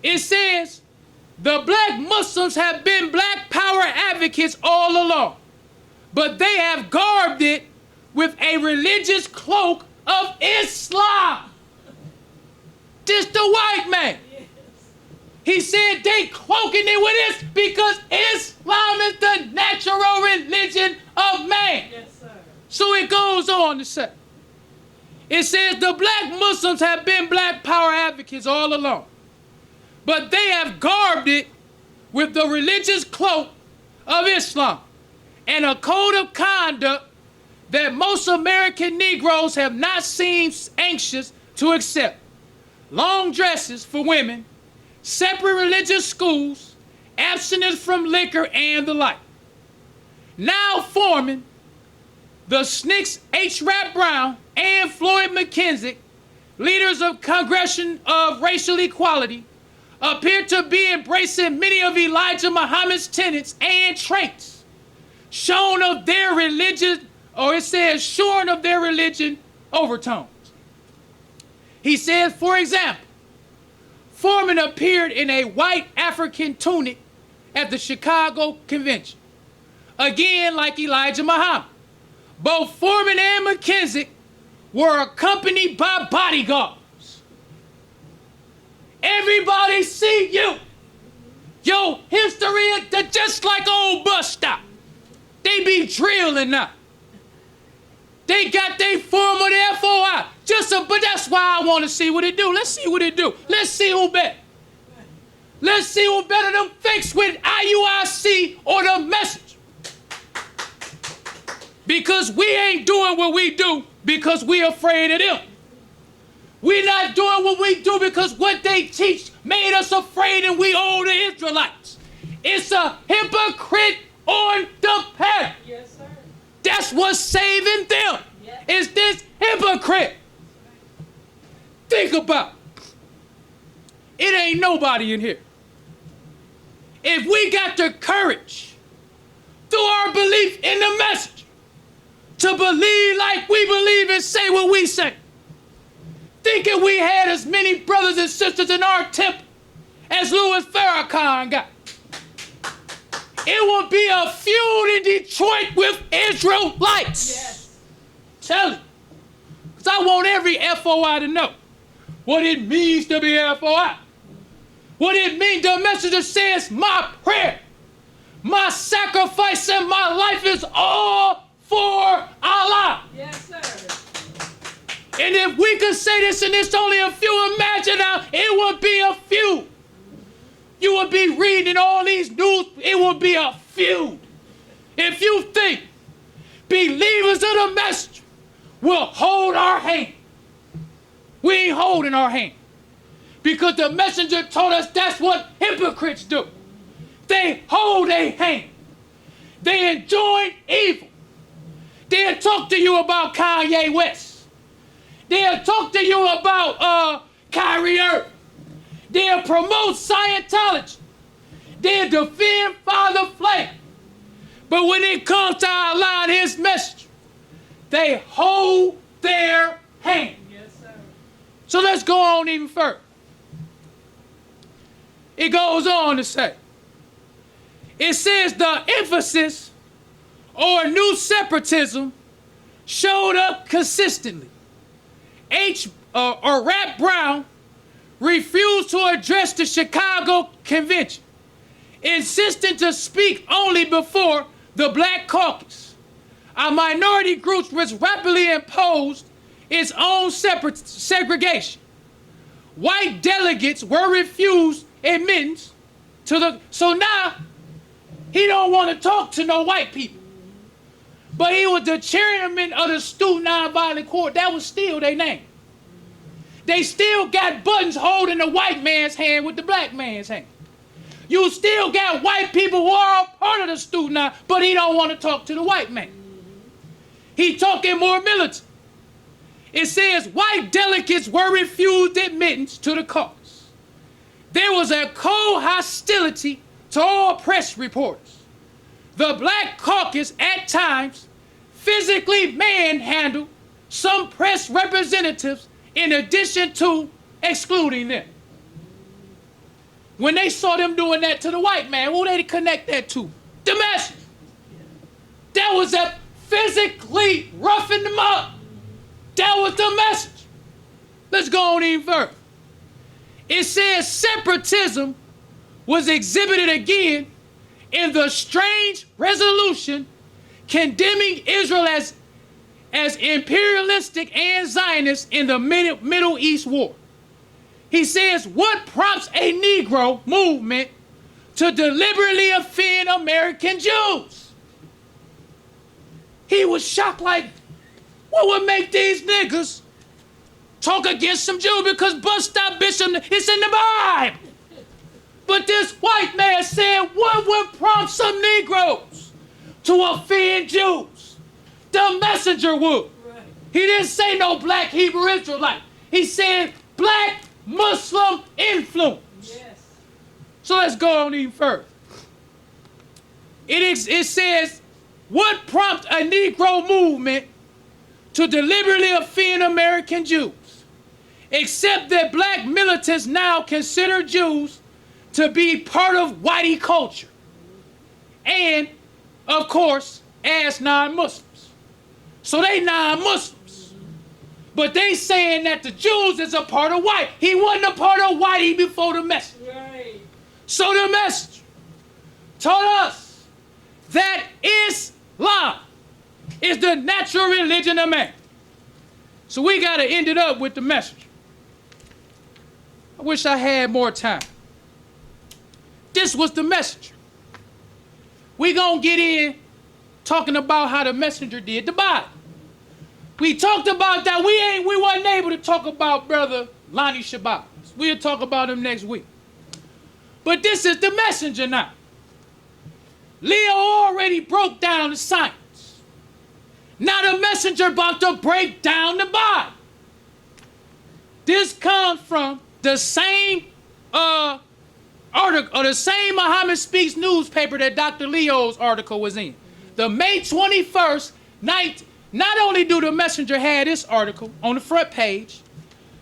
It says the black Muslims have been black power advocates all along, but they have garbed it with a religious cloak of Islam. This the white man. He said they cloaking it with this because Islam is the natural religion of man. Yes, sir. So it goes on to say, it says the black Muslims have been black power advocates all along, but they have garbed it with the religious cloak of Islam and a code of conduct that most American Negroes have not seemed anxious to accept. Long dresses for women, separate religious schools, abstinence from liquor, and the like. Now Foreman, the SNCC's H. Rap Brown, and Floyd McKenzie, leaders of Congregation of Racial Equality, appear to be embracing many of Elijah Muhammad's tenets and traits, shorn of their religion overtones. He says, for example, Foreman appeared in a white African tunic at the Chicago Convention. Again, like Elijah Muhammad, both Foreman and McKenzie were accompanied by bodyguards. Everybody see you. Your history is just like old bus stop. They be drilling now. They got their form of their FOI. But that's why I want to see what it do. Let's see what it do. Let's see who better. Let's see who better them fakes with IUIC or the message. Because we ain't doing what we do because we afraid of them. We not doing what we do because what they teach made us afraid and we owe the Israelites. It's a hypocrite on the path. Yes, sir. That's what's saving them. Yes. Is this hypocrite. Think about it. It ain't nobody in here. If we got the courage through our belief in the message to believe like we believe and say what we say, thinking we had as many brothers and sisters in our temple as Louis Farrakhan got, it would be a feud in Detroit with Israelites. Yes. Tell you. Because I want every FOI to know what it means to be FOI. What it means, the messenger says, my prayer, my sacrifice, and my life is all for Allah. Yes, sir. And if we could say this and it's only a few, imagine how it would be a few. You would be reading all these news, it would be a feud. If you think believers of the message will hold our hand, we ain't holding our hand. Because the messenger told us that's what hypocrites do. They hold a hand. They enjoy evil. They'll talk to you about Kanye West. They'll talk to you about Kyrie Irving. They'll promote Scientology. They'll defend Father Flake. But when it comes to Allah and his message, they hold their hand. Yes, sir. So let's go on even further. It goes on to say, it says the emphasis on new separatism showed up consistently. Rap Brown refused to address the Chicago Convention, insisting to speak only before the Black Caucus, a minority group which rapidly imposed its own segregation. White delegates were refused admittance to the... So now, he don't want to talk to no white people. but he was the chairman of the Student Nonviolent Court. That was still their name. They still got buttons holding the white man's hand with the black man's hand. You still got white people who are a part of the student, but he don't want to talk to the white man. He talking more militant. It says white delegates were refused admittance to the caucus. There was a cold hostility to all press reporters. The black caucus at times physically manhandled some press representatives in addition to excluding them. When they saw them doing that to the white man, who they connect that to? The message. That was a physically roughing them up. That was the message. Let's go on even further. It says separatism was exhibited again in the strange resolution condemning Israel as imperialistic and Zionist in the Middle East war. He says, what prompts a Negro movement to deliberately offend American Jews? He was shocked, like, what would make these niggas talk against some Jews? Because bus stop bishop, it's in the Bible. But this white man said, what would prompt some Negroes to offend Jews? The messenger would. He didn't say no black Hebrew Israelite. He said black Muslim influence. Yes. So let's go on even further. It says, what prompted a Negro movement to deliberately offend American Jews? Except that black militants now consider Jews to be part of whitey culture. And, of course, as non-Muslims. So they non-Muslims. But they saying that the Jews is a part of white. He wasn't a part of whitey before the message. Right. So the message taught us that Islam is the natural religion of man. So we got to end it up with the message. I wish I had more time. This was the messenger. We gonna get in talking about how the messenger did the Bible. We talked about that. We wasn't able to talk about brother Lonnie Shabazz. We'll talk about him next week. But this is the messenger now. Leo already broke down the science. Now the messenger about to break down the Bible. This comes from the same article, or the same Muhammad Speaks newspaper that Dr. Leo's article was in. The May 21st night. Not only do the messenger have this article on the front page,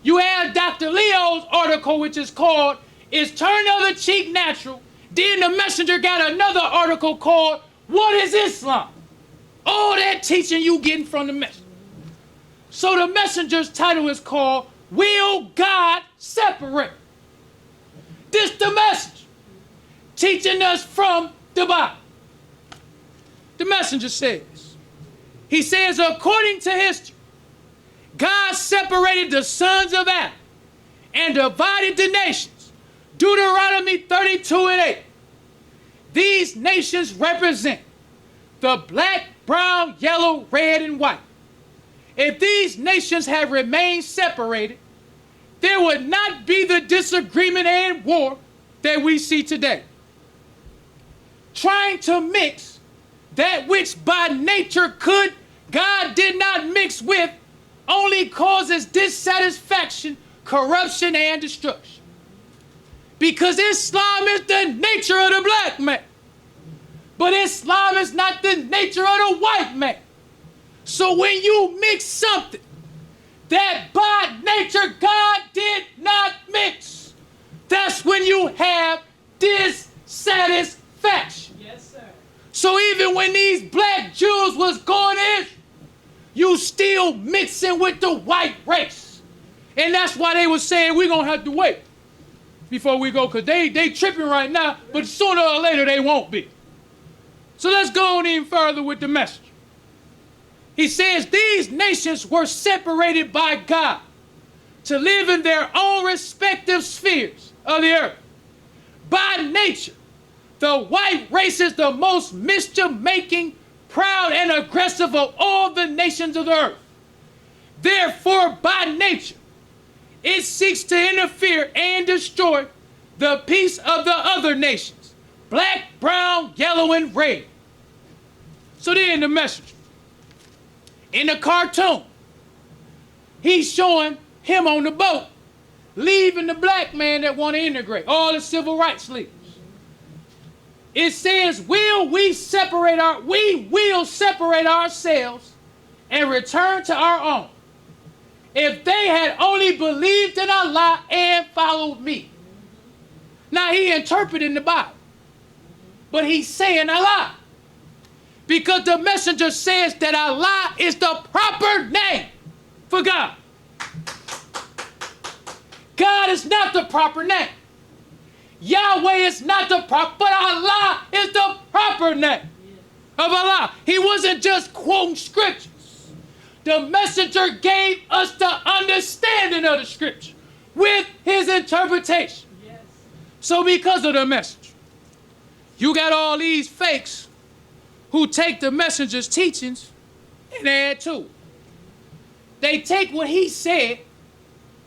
you have Dr. Leo's article, which is called Is Turn the Other Cheek Natural? Then the messenger got another article called What is Islam? All that teaching you getting from the messenger. So the messenger's title is called Will God Separate? This the message teaching us from the Bible. The messenger says, he says, according to history, God separated the sons of Adam and divided the nations. Deuteronomy 32:8. These nations represent the black, brown, yellow, red, and white. If these nations had remained separated, there would not be the disagreement and war that we see today. Trying to mix that which by nature God did not mix with, only causes dissatisfaction, corruption, and destruction. Because Islam is the nature of the black man. But Islam is not the nature of the white man. So when you mix something that by nature God did not mix, that's when you have dissatisfaction. Yes, sir. So even when these black Jews was going in, you still mixing with the white race. And that's why they were saying we're going to have to wait before we go, because they tripping right now, but sooner or later they won't be. So let's go on even further with the message. He says these nations were separated by God to live in their own respective spheres of the earth. By nature, the white race is the most mischief-making, proud and aggressive of all the nations of the earth. Therefore, by nature, it seeks to interfere and destroy the peace of the other nations, black, brown, yellow, and red. So then the messenger, in the cartoon, he's showing him on the boat, leaving the black man that want to integrate, all the civil rights leaders. It says, we will separate ourselves and return to our own. If they had only believed in Allah and followed me. Now he interpreting the Bible, but he's saying Allah, because the messenger says that Allah is the proper name for God. God is not the proper name. Yahweh is not the proper, but Allah is the proper name of Allah. He wasn't just quoting scriptures. The messenger gave us the understanding of the scripture with his interpretation. Yes. So because of the messenger, you got all these fakes who take the messenger's teachings and add to it. They take what he said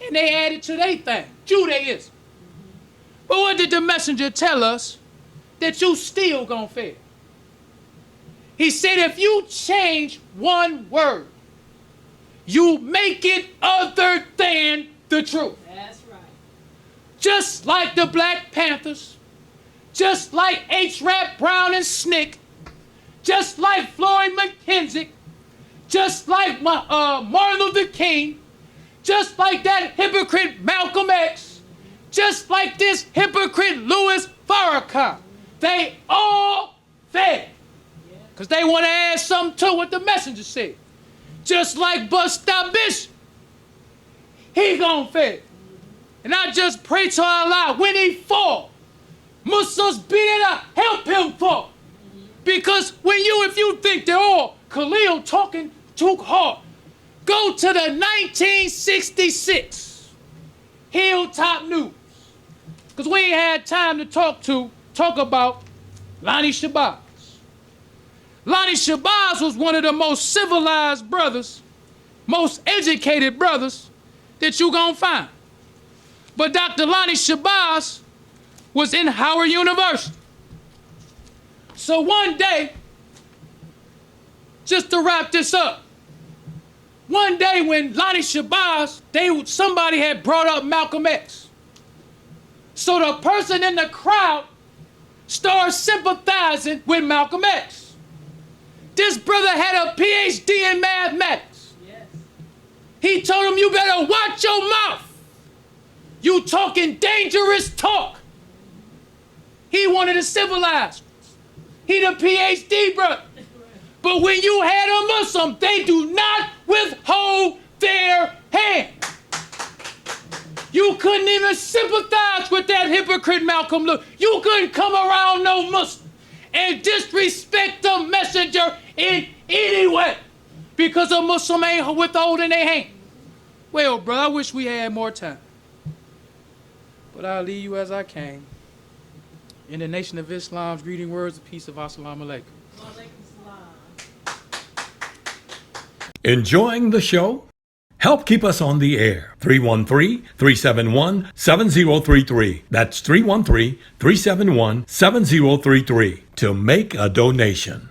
and they add it to their thing, Judaism. But what did the messenger tell us? That you still gonna fail. He said if you change one word, you make it other than the truth. That's right. Just like the Black Panthers, just like H. Rap Brown and Snick, just like Floyd McKenzie, just like Martin Luther King, just like that hypocrite Malcolm X, just like this hypocrite Louis Farrakhan. They all fail. Because they want to add something to what the messenger said. Just like Busta Bishop, he gonna fail. And I just pray to Allah, when he fall, Muslims beat it up, help him fall. Because if you think they're all Khalil talking too hard, go to the 1966 Hilltop News. Because we ain't had time to talk about Lonnie Shabazz. Lonnie Shabazz was one of the most civilized brothers, most educated brothers that you gonna find. But Dr. Lonnie Shabazz was in Howard University. So one day, just to wrap this up, one day when Lonnie Shabazz, somebody had brought up Malcolm X. So the person in the crowd started sympathizing with Malcolm X. This brother had a PhD in mathematics. Yes. He told him, you better watch your mouth. You talking dangerous talk. He wanted to civilize. He the PhD brother. But when you had a Muslim, they do not withhold their hand. You couldn't even sympathize with that hypocrite Malcolm Lewis. You couldn't come around no Muslim and disrespect the messenger in any way because a Muslim ain't withholding their hand. Well, bro, I wish we had more time. But I'll leave you as I came. In the Nation of Islam's greeting words of peace of Assalamu alaikum. Enjoying the show? Help keep us on the air. 313-371-7033. That's 313-371-7033 to make a donation.